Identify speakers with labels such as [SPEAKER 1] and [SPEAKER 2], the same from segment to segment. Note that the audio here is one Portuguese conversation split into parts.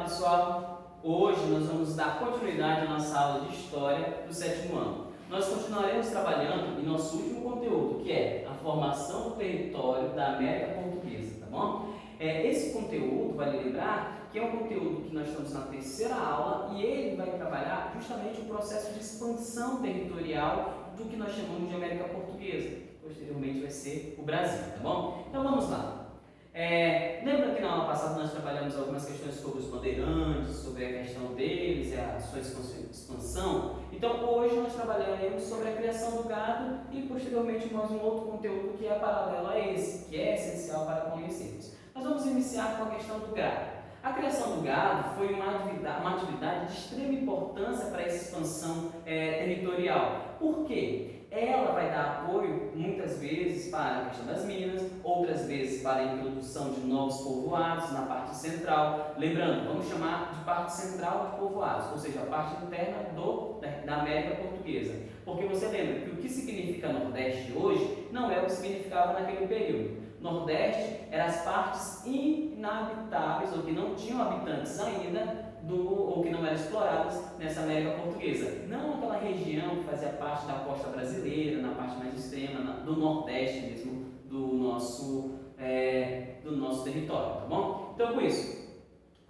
[SPEAKER 1] pessoal? Hoje nós vamos dar continuidade à nossa aula de História do 7º ano. Nós continuaremos trabalhando em nosso último conteúdo, que é a formação do território da América Portuguesa, tá bom? Esse conteúdo, vale lembrar, que é um conteúdo que nós estamos na terceira aula e ele vai trabalhar justamente o processo de expansão territorial do que nós chamamos de América Portuguesa. Posteriormente vai ser o Brasil, tá bom? Então vamos lá. Lembra que na aula passada nós trabalhamos algumas questões sobre os bandeirantes, sobre a questão deles e a sua expansão? Então hoje nós trabalharemos sobre a criação do gado e posteriormente mais um outro conteúdo que é paralelo a esse, que é essencial para conhecermos. Nós vamos iniciar com a questão do gado. A criação do gado foi uma atividade de extrema importância para essa expansão territorial. Por quê? Ela vai dar apoio, muitas vezes, para a questão das minas, outras vezes para a introdução de novos povoados na parte central. Lembrando, vamos chamar de parte central de povoados, ou seja, a parte interna da América Portuguesa. Porque você lembra que o que significa Nordeste hoje não é o que significava naquele período. Nordeste eram as partes inabitáveis, ou que não tinham habitantes ainda, ou que não eram exploradas nessa América Portuguesa. Não aquela região que fazia parte da costa brasileira, na parte mais extrema, do Nordeste mesmo, do nosso território, tá bom? Então, com isso,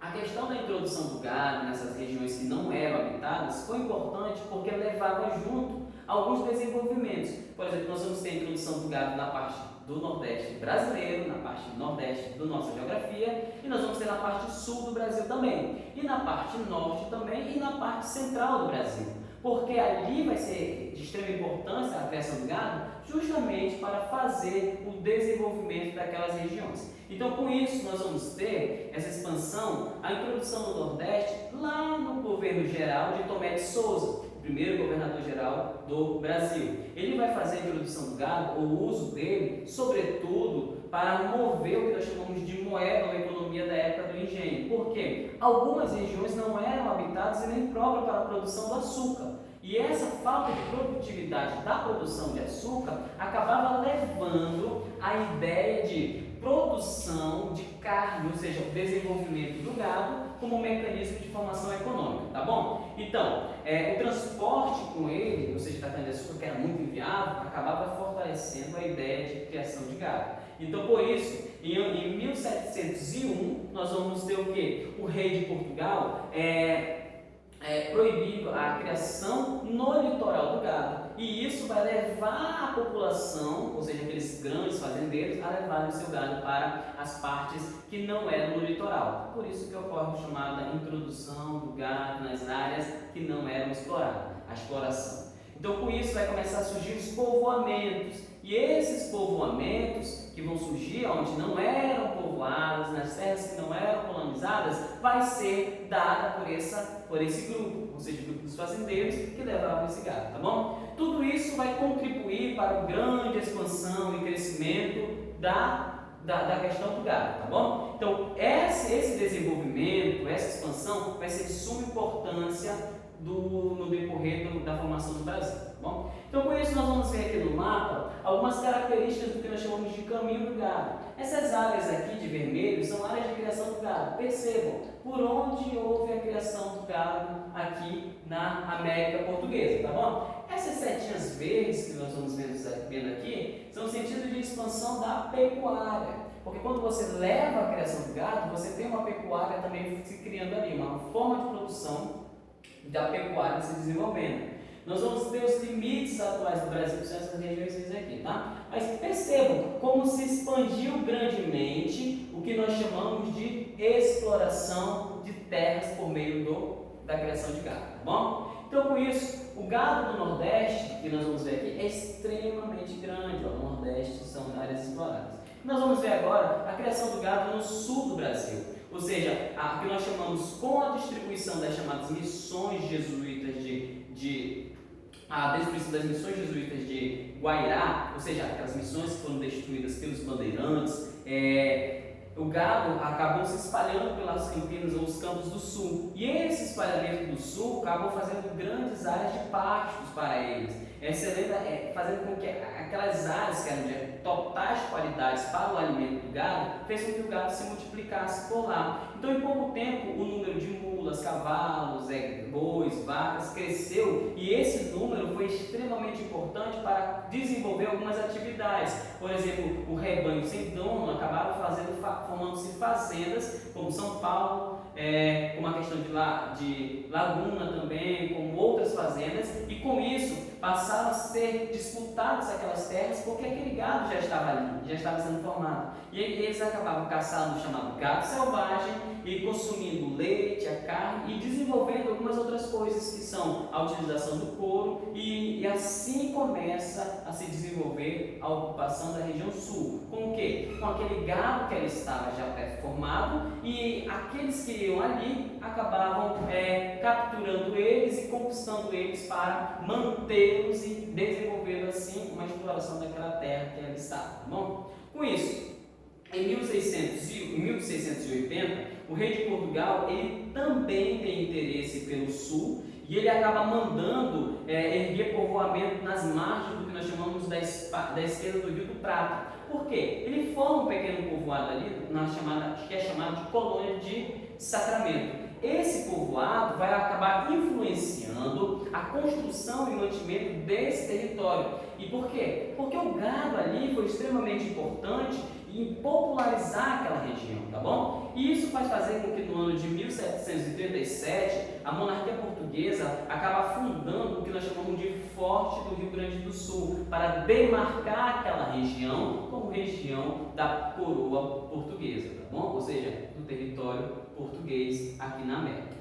[SPEAKER 1] a questão da introdução do gado nessas regiões que não eram habitadas foi importante porque levava junto alguns desenvolvimentos. Por exemplo, nós vamos ter a introdução do gado na parte do Nordeste brasileiro, na parte Nordeste da nossa geografia, e nós vamos ter na parte sul do Brasil também, e na parte norte também, e na parte central do Brasil, porque ali vai ser de extrema importância a criação do gado, justamente para fazer o desenvolvimento daquelas regiões. Então, com isso, nós vamos ter essa expansão, a introdução do Nordeste lá no governo geral de Tomé de Souza, primeiro governador-geral do Brasil. Ele vai fazer a introdução do gado, o uso dele, sobretudo, para mover o que nós chamamos de moeda ou economia da época do engenho. Por quê? Algumas regiões não eram habitadas e nem próprias para a produção do açúcar. E essa falta de produtividade da produção de açúcar acabava levando a ideia de produção de carne, ou seja, o desenvolvimento do gado como um mecanismo de formação econômica, tá bom? Então, o transporte com ele, ou seja, da cana-de-açúcar, que era muito inviável, acabava fortalecendo a ideia de criação de gado. Então, por isso, em 1701, nós vamos ter o quê? O rei de Portugal proibindo a criação no litoral do gado, e isso vai levar a população, ou seja, aqueles grandes fazendeiros, a levarem o seu gado para as partes que não eram no litoral. Por isso que ocorre a chamada introdução do gado nas áreas que não eram exploradas, a exploração. Então, com isso vai começar a surgir os povoamentos, e esses povoamentos que vão surgir onde não eram povoadas, nas terras que não eram colonizadas, vai ser dada por esse grupo, ou seja, o grupo dos fazendeiros que levavam esse gado, tá bom? Tudo isso vai contribuir para a grande expansão e crescimento da questão do gado, tá bom? Então, esse desenvolvimento, essa expansão vai ser de suma importância no decorrer da formação do Brasil, tá bom? Então, com isso, nós vamos ver aqui no mapa algumas características do que nós chamamos de caminho do gado. Essas áreas aqui de vermelho são áreas de criação do gado. Percebam por onde houve a criação do gado aqui na América Portuguesa, tá bom? Essas setinhas verdes que nós vamos vendo aqui são no sentido de expansão da pecuária. Porque quando você leva a criação do gado, você tem uma pecuária também se criando ali, uma forma de produção da pecuária se desenvolvendo. Nós vamos ter os limites atuais do Brasil, que são essas regiões aqui, tá? Mas percebam como se expandiu grandemente o que nós chamamos de exploração de terras por meio da criação de gado, tá bom? Então, com isso, o gado do Nordeste, que nós vamos ver aqui, é extremamente grande. O Nordeste são áreas exploradas. Nós vamos ver agora a criação do gado no sul do Brasil. Ou seja, o que nós chamamos, com a distribuição das chamadas missões jesuítas a destruição das missões jesuítas de Guairá, ou seja, aquelas missões que foram destruídas pelos bandeirantes, o gado acabou se espalhando pelas Campinas ou os campos do sul. E esse espalhamento do sul acabou fazendo grandes áreas de pastos para eles. fazendo com que aquelas áreas que eram de totais qualidades para o alimento do gado, fez com que o gado se multiplicasse por lá. Então, em pouco tempo, o número de mulas, cavalos, bois, vacas cresceu, e esse número foi extremamente importante para desenvolver algumas atividades. Por exemplo, o rebanho sem dono acabaram formando-se fazendas, como São Paulo, com uma questão de laguna também, como outras fazendas, e com isso passaram a ser disputadas aquelas terras, porque aquele gado já estava ali, já estava sendo formado. E eles acabavam caçando o chamado gado selvagem e consumindo leite, a carne e desenvolvendo algumas outras coisas que são a utilização do couro, e assim começa a se desenvolver a ocupação da região sul. Com o quê? Com aquele gado que ele estava já pré-formado, e aqueles que iam ali acabavam capturando eles e conquistando eles para mantê-los e desenvolvendo assim uma exploração daquela terra que ali estava, tá bom? Com isso, em 1680, o rei de Portugal ele também tem interesse pelo sul, e ele acaba mandando erguer povoamento nas margens do que nós chamamos da esquerda do Rio do Prata. Por quê? Ele forma um pequeno povoado ali, que é chamado de Colônia de Sacramento. Esse povoado vai acabar influenciando a construção e mantimento desse território. E por quê? Porque o gado ali foi extremamente importante em popularizar aquela região, tá bom? E isso faz fazer com que no ano de 1737 a monarquia portuguesa acaba fundando o que nós chamamos de Forte do Rio Grande do Sul, para demarcar aquela região como região da coroa portuguesa, tá bom? Ou seja, do território português aqui na América,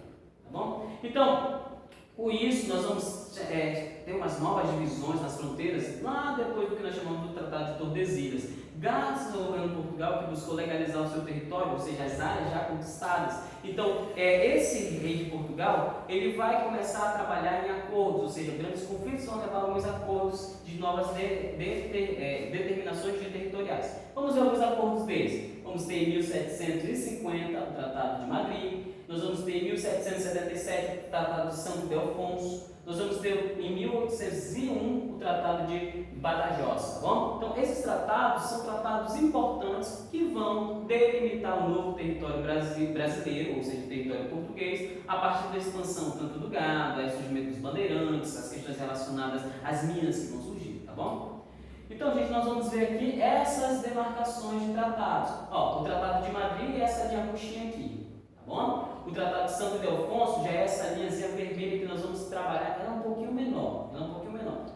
[SPEAKER 1] tá bom? Então, com isso nós vamos ter umas novas divisões nas fronteiras lá depois do que nós chamamos do Tratado de Tordesilhas. Graças ao governo de Portugal, que buscou legalizar o seu território, ou seja, as áreas já conquistadas. Então, esse rei de Portugal, ele vai começar a trabalhar em acordos, ou seja, grandes conflitos vão levar a alguns acordos de novas determinações territoriais. Vamos ver alguns acordos deles. Vamos ter em 1750 o Tratado de Madrid, nós vamos ter em 1777 o Tratado de Santo Ildefonso, nós vamos ter em 1801 o Tratado de Badajoz, tá bom? Então, esses tratados são tratados importantes que vão delimitar o novo território brasileiro, ou seja, o território português, a partir da expansão tanto do gado, o surgimento dos bandeirantes, as questões relacionadas às minas que vão surgir, tá bom? Então, gente, nós vamos ver aqui essas demarcações de tratados. Ó, o Tratado de Madrid é essa linha roxinha aqui, tá bom? O Tratado de Santo Ildefonso já é essa linhazinha vermelha que nós vamos trabalhar, ela é um pouquinho menor, Nós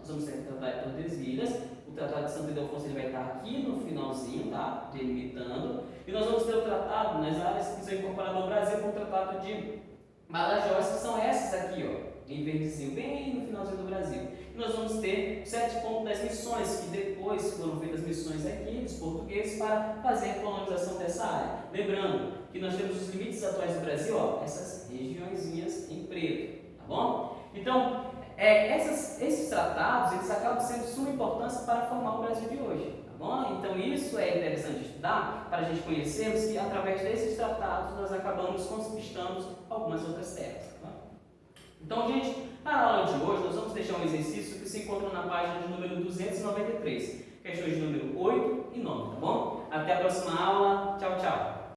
[SPEAKER 1] vamos ter o Tratado de Tordesilhas, o Tratado de Santo Ildefonso ele vai estar aqui no finalzinho, tá? Delimitando. E nós vamos ter o tratado nas áreas que são incorporadas ao Brasil com o Tratado de Badajoz, que são essas aqui, ó, em verdezinho, bem no finalzinho do Brasil. E nós vamos ter 7 pontos das missões, que depois foram feitas missões aqui dos portugueses para fazer a colonização dessa área. Lembrando que nós temos os limites atuais do Brasil, ó, essas regiõezinhas em preto, tá bom? Então, esses tratados, eles acabam sendo de suma importância para formar o Brasil de hoje, tá bom? Então, isso é interessante estudar para a gente conhecermos que, através desses tratados, nós acabamos conquistando algumas outras terras, tá? Então, gente, para a aula de hoje, nós vamos deixar um exercício que se encontra na página de número 293, questões de número 8 e 9, tá bom? Até a próxima aula. Tchau, tchau!